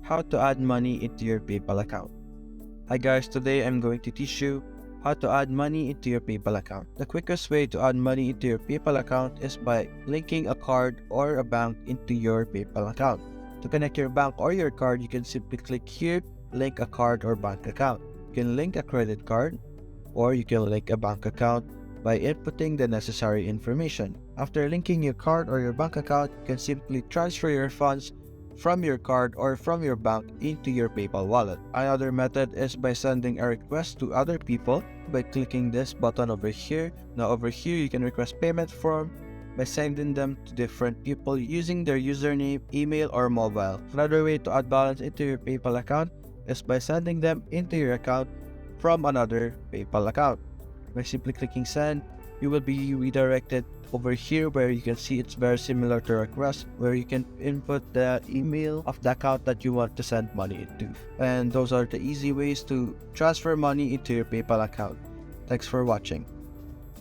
how to add money into your PayPal account. Hi guys, today I'm going to teach you how to add money into your PayPal account. The quickest way to add money into your PayPal account is by linking a card or a bank into your PayPal account. To connect your bank or your card, you can simply click here, link a card or bank account. You can link a credit card or you can link a bank account by inputting the necessary information. After linking your card or your bank account, you can simply transfer your funds from your card or from your bank into your PayPal wallet. Another method is by sending a request to other people by clicking this button over here. Now over here, you can request payment form by sending them to different people using their username, email, or mobile. Another way to add balance into your PayPal account is by sending them into your account from another PayPal account. By simply clicking send, you will be redirected over here where you can see it's very similar to request, where you can input the email of the account that you want to send money into. And those are the easy ways to transfer money into your PayPal account. Thanks for watching.